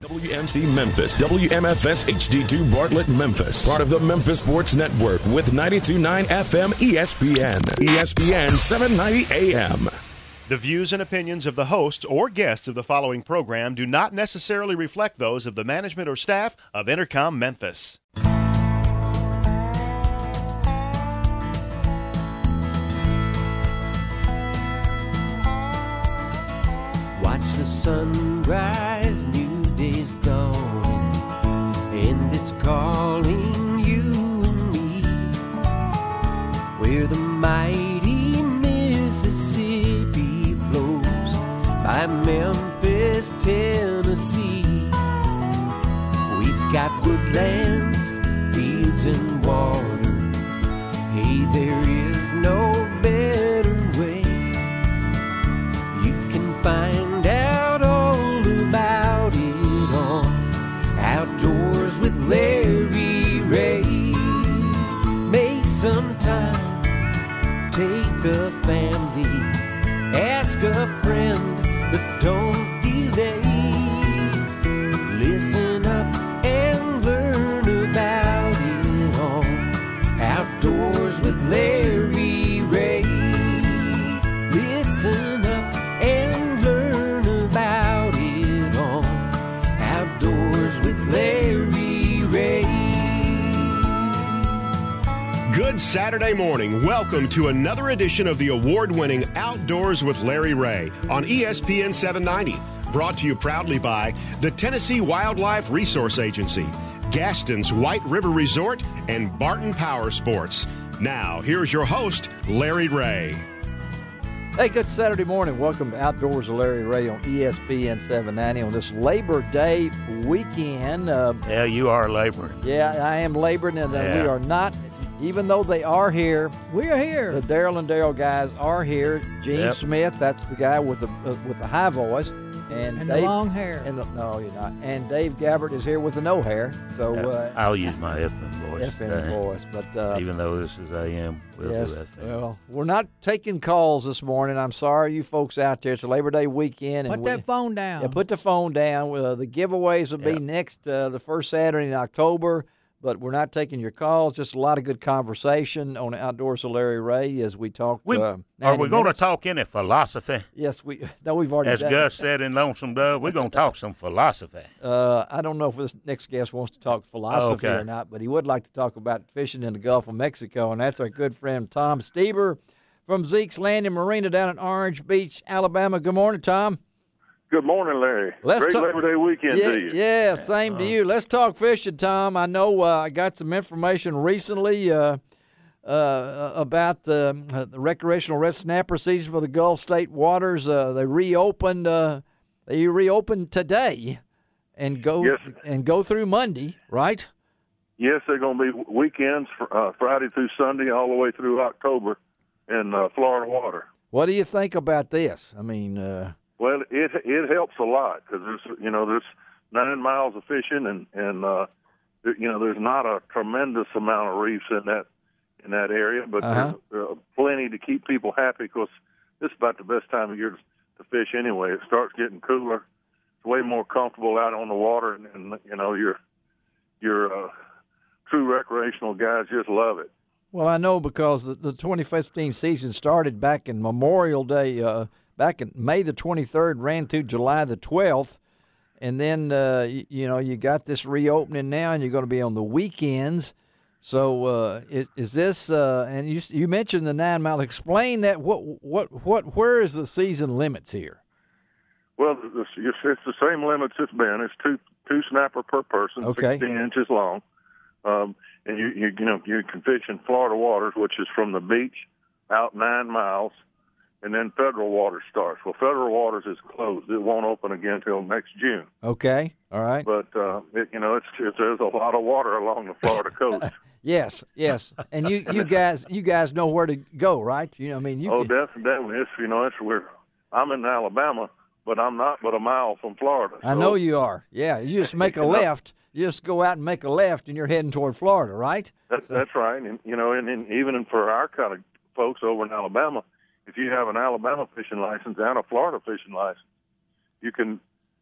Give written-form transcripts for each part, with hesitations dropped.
WMC Memphis, WMFS HD2 Bartlett, Memphis. Part of the Memphis Sports Network with 92.9 FM ESPN. ESPN 790 AM. The views and opinions of the hosts or guests of the following program do not necessarily reflect those of the management or staff of Intercom Memphis. Watch the sunrise, new day's dawning, and it's calling you and me. Where the mighty Mississippi flows by Memphis, Tennessee. We've got woodlands, fields, and water. Hey, there is no better way. You can find out all about it on Outdoors with Larry Ray. Make some time, take the family, ask a friend, but don't delay. Listen up and learn about it on Outdoors with Larry Ray. Listen up and learn about it on Outdoors with Larry Ray. Good Saturday morning. Welcome to another edition of the award-winning Outdoors with Larry Ray on ESPN 790. Brought to you proudly by the Tennessee Wildlife Resource Agency, Gaston's White River Resort, and Barton Power Sports. Now, here's your host, Larry Ray. Hey, good Saturday morning. Welcome to Outdoors with Larry Ray on ESPN 790 on this Labor Day weekend. Yeah, you are laboring. Yeah, I am laboring, and we are not, even though they are here. We are here. The Daryl and Daryl guys are here. Gene Smith, that's the guy with the high voice. And Dave, the long hair. No, you're not. And Dave Gabbert is here with the no hair. So I'll use my FM voice. FM voice, but even though this is AM, we'll do FM. Well, we're not taking calls this morning. I'm sorry, you folks out there. It's a Labor Day weekend. Put that phone down. Yeah, put the phone down. The giveaways will be next the first Saturday in October. But we're not taking your calls. Just a lot of good conversation on Outdoors with Larry Ray as we talk. Are we going to talk any philosophy? Yes, we've already As done Gus said in Lonesome Dove, we're going to talk some philosophy. I don't know if this next guest wants to talk philosophy or not, but he would like to talk about fishing in the Gulf of Mexico, and that's our good friend Tom Steber from Zeke's Landing Marina down in Orange Beach, Alabama. Good morning, Tom. Good morning, Larry. Great Labor Day weekend to you. Yeah, same to you. Let's talk fishing, Tom. I know I got some information recently about the recreational red snapper season for the Gulf State waters. They reopened today and go through Monday, right? Yes, they're going to be weekends, Friday through Sunday, all the way through October in Florida water. What do you think about this? I mean, well, it helps a lot because there's 9 miles of fishing and there's not a tremendous amount of reefs in that area, but there's plenty to keep people happy because this is about the best time of year to fish anyway. It starts getting cooler. It's way more comfortable out on the water, and your true recreational guys just love it. Well, I know because the 2015 season started back in Memorial Day, back in May the 23rd, ran through July the 12th, and then you got this reopening now, and you're going to be on the weekends. So is this? And you mentioned the 9 mile. Explain that. Where is the season limits here? Well, it's the same limits it's been. It's two snapper per person, 16 inches long. And you can fish in Florida waters, which is from the beach out 9 miles, and then federal water starts. Well, federal waters is closed; it won't open again until next June. Okay, all right. But there's a lot of water along the Florida coast. Yes, and you guys know where to go, right? Definitely. I'm in Alabama, but I'm not but a mile from Florida. So. I know you are. Yeah, you just make a left. You just go out and make a left, and you're heading toward Florida, right? That's right. And even for our kind of folks over in Alabama, if you have an Alabama fishing license and a Florida fishing license, you can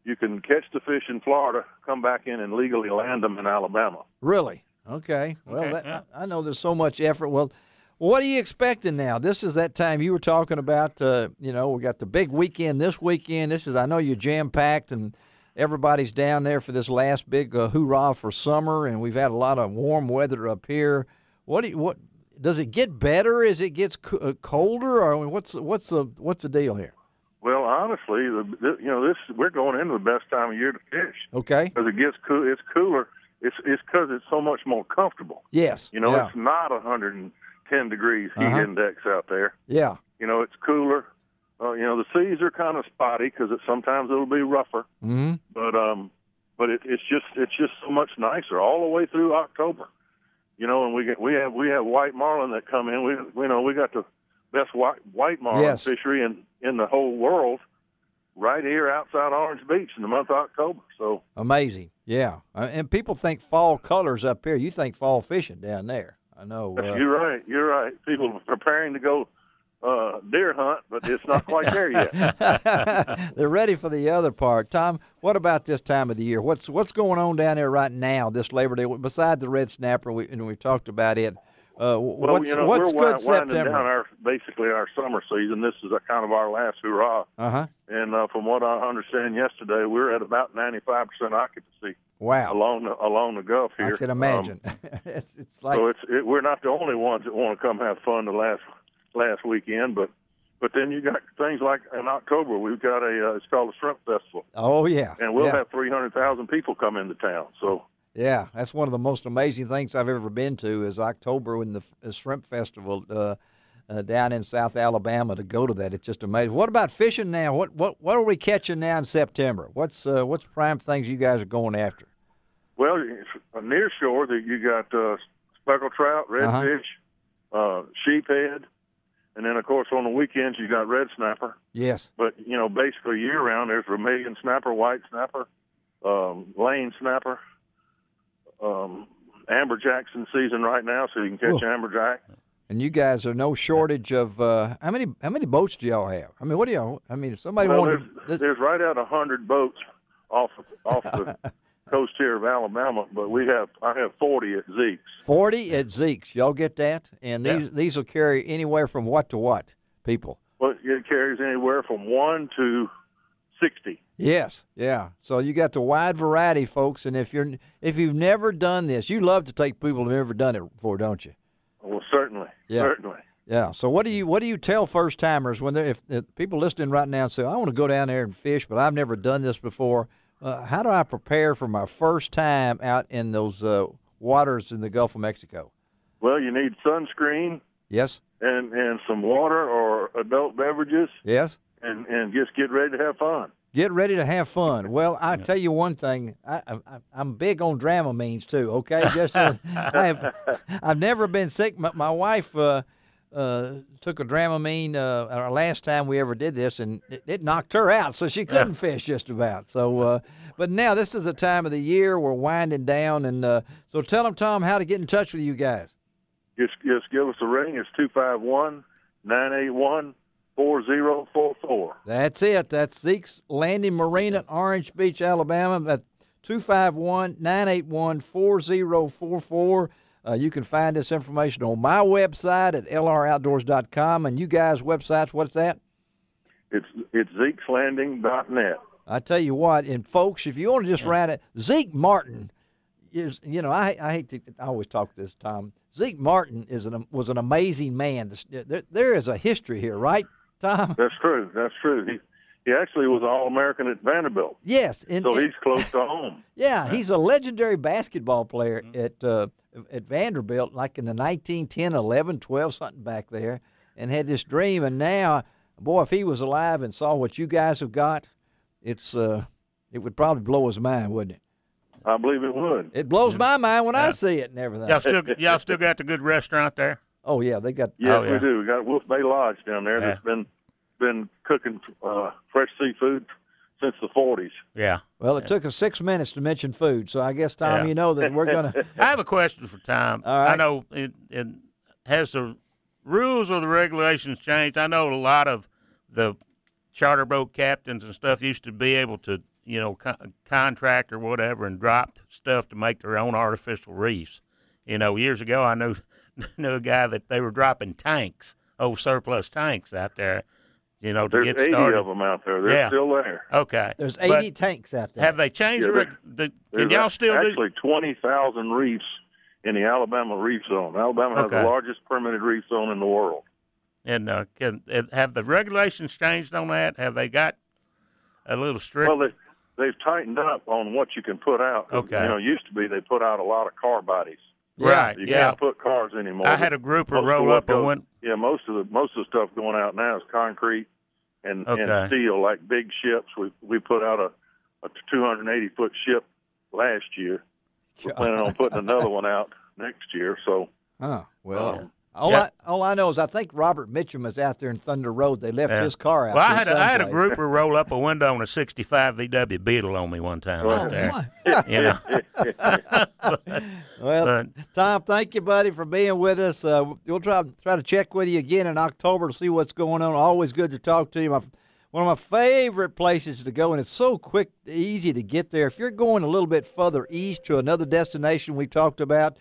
you can catch the fish in Florida, come back in and legally land them in Alabama. Really? Okay. Well, I know there's so much effort. Well, what are you expecting now? This is that time you were talking about. We got the big weekend this weekend. I know you're jam packed and everybody's down there for this last big hoorah for summer, and we've had a lot of warm weather up here. What does it get better as it gets colder, or what's the deal here? Well, honestly, we're going into the best time of year to fish. Okay. Because it gets it's cooler. It's because it's so much more comfortable. Yes. It's not 110 degrees heat index out there. Yeah. It's cooler. The seas are kind of spotty because sometimes it'll be rougher. Mm-hmm. But it's just so much nicer all the way through October. And we have white marlin that come in. We got the best white marlin fishery in the whole world right here outside Orange Beach in the month of October. So amazing, yeah. And people think fall colors up here. You think fall fishing down there. I know. You're right. People are preparing to go deer hunt, but it's not quite there yet. They're ready for the other part. Tom, what about this time of the year? What's going on down there right now, this Labor Day, besides the red snapper, we talked about it. What's good winding September? down basically our summer season. This is kind of our last hurrah. And from what I understand yesterday, we're at about 95% occupancy. Wow! Along the Gulf here, I can imagine. It's like so. We're not the only ones that want to come have fun the last weekend, but then you got things like in October we've got it's called the Shrimp Festival. Oh yeah, and we'll have 300,000 people come into town. So. Yeah, that's one of the most amazing things I've ever been to is October when the Shrimp Festival down in South Alabama. To go to that, it's just amazing. What about fishing now? What are we catching now in September? What's prime things you guys are going after? Well, near shore that you got speckled trout, redfish, sheephead, and then of course on the weekends you got red snapper. Yes. But basically year round there's vermilion snapper, white snapper, lane snapper. Amberjack's in season right now, so you can catch amberjack. And you guys are no shortage of how many boats do y'all have? I mean, what do y'all? I mean, if somebody wanted, there's right at 100 boats off the coast here of Alabama, but I have 40 at Zeke's. 40 at Zeke's, y'all get that? And these will carry anywhere from what to what, people? Well, it carries anywhere from 1 to 60. Yes, yeah. So you got the wide variety, folks. And if you've never done this, you love to take people who've never done it before, don't you? Well, certainly. Yeah. Certainly. Yeah. So what do you tell first timers when if people listening right now say, I want to go down there and fish, but I've never done this before? How do I prepare for my first time out in those waters in the Gulf of Mexico? Well, you need sunscreen. Yes. And some water or adult beverages. Yes. And just get ready to have fun. Get ready to have fun. Well, I tell you one thing. I'm big on Dramamines too. Okay, I've never been sick. My wife took a Dramamine our last time we ever did this, and it knocked her out, so she couldn't fish just about. So, but now this is the time of the year we're winding down, and so tell them, Tom, how to get in touch with you guys. Just give us a ring. It's 251-981. 4044. That's it. That's Zeke's Landing Marine at Orange Beach, Alabama. That's 251-981-4044. You can find this information on my website at lroutdoors.com. And you guys' websites, what's that? It's Zeke'sLanding.net. I tell you what, and folks, if you want to just write it, Zeke Martin is, I hate to, I always talk this, Tom. Zeke Martin was an amazing man. There is a history here, right, Tom? That's true. He actually was an All-American at Vanderbilt. Yes. So he's close to home. Yeah, he's a legendary basketball player at Vanderbilt, like in the 1910, 11, 12, something back there, and had this dream. And now, boy, if he was alive and saw what you guys have got, it would probably blow his mind, wouldn't it? I believe it would. It blows my mind when I see it and everything. Y'all still got the good restaurant there? Oh yeah, they got. Yes, we do. We got Wolf Bay Lodge down there that's been cooking fresh seafood since the 40s. Yeah. Well, it took us 6 minutes to mention food, so I guess, Tom, you know that we're going to. I have a question for Tom. All right. I know it has the rules or the regulations changed. I know a lot of the charter boat captains and stuff used to be able to contract or whatever and dropped stuff to make their own artificial reefs. Years ago I knew a guy that they were dropping tanks, old surplus tanks out there, to There's get 80 started. of them out there. They're still there. Okay. There's 80 tanks out there. Have they changed can y'all still actually 20,000 reefs in the Alabama reef zone. Alabama has the largest permitted reef zone in the world. And have the regulations changed on that? Have they got a little strict? Well, they've tightened up on what you can put out. Okay. Used to be they put out a lot of car bodies. Right. You can't put cars anymore. I had a grouper roll up and went. Yeah, most of the stuff going out now is concrete and steel, like big ships. We put out a 280-foot ship last year. We're planning on putting another one out next year. So. All I know is I think Robert Mitchum is out there in Thunder Road. They left his car out. Well, there I had a grouper roll up a window on a '65 VW Beetle on me one time out there. Tom, thank you, buddy, for being with us. We'll try to check with you again in October to see what's going on. Always good to talk to you. One of my favorite places to go, and it's so quick, easy to get there. If you're going a little bit further east to another destination we talked about,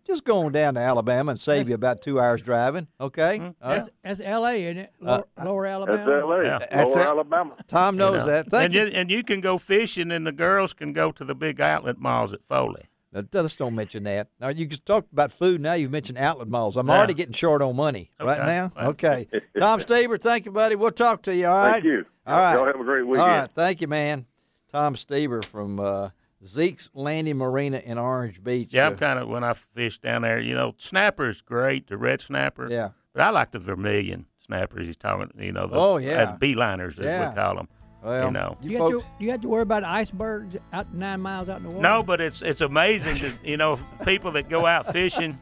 just going down to Alabama and save you about 2 hours driving, okay? That's L.A., isn't it? Lower Alabama? That's L.A., Lower Alabama. Tom knows that. Thank you. And you can go fishing, and the girls can go to the big outlet malls at Foley. Let's don't mention that. Now, you just talked about food. Now you've mentioned outlet malls. I'm already getting short on money right now. Okay. Tom Steber, thank you, buddy. We'll talk to you, all right? Thank you. All right. Y'all have a great weekend. All right. Thank you, man. Tom Steber from Zeke's Landing Marina in Orange Beach. Yeah, I'm kind of, when I fish down there, snapper is great, the red snapper. Yeah. But I like the vermilion snappers he's talking, beeliners, as we call them. Well, do you have to worry about icebergs out 9 miles out in the water? No, but it's amazing that, people that go out fishing,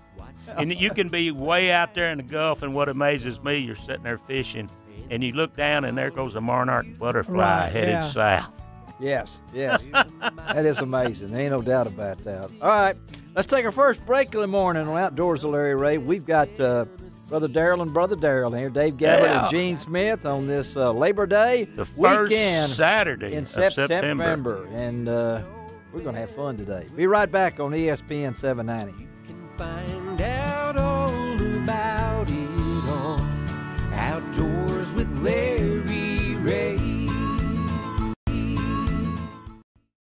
and you can be way out there in the Gulf, and what amazes me, you're sitting there fishing, and you look down, and there goes a monarch butterfly headed south. Yes. That is amazing. There ain't no doubt about that. All right, let's take our first break of the morning on Outdoors with Larry Ray. We've got Brother Daryl and Brother Daryl here, Dave Gabbard and Gene Smith on this Labor Day the first weekend Saturday in of September. And we're going to have fun today. Be right back on ESPN 790. You can find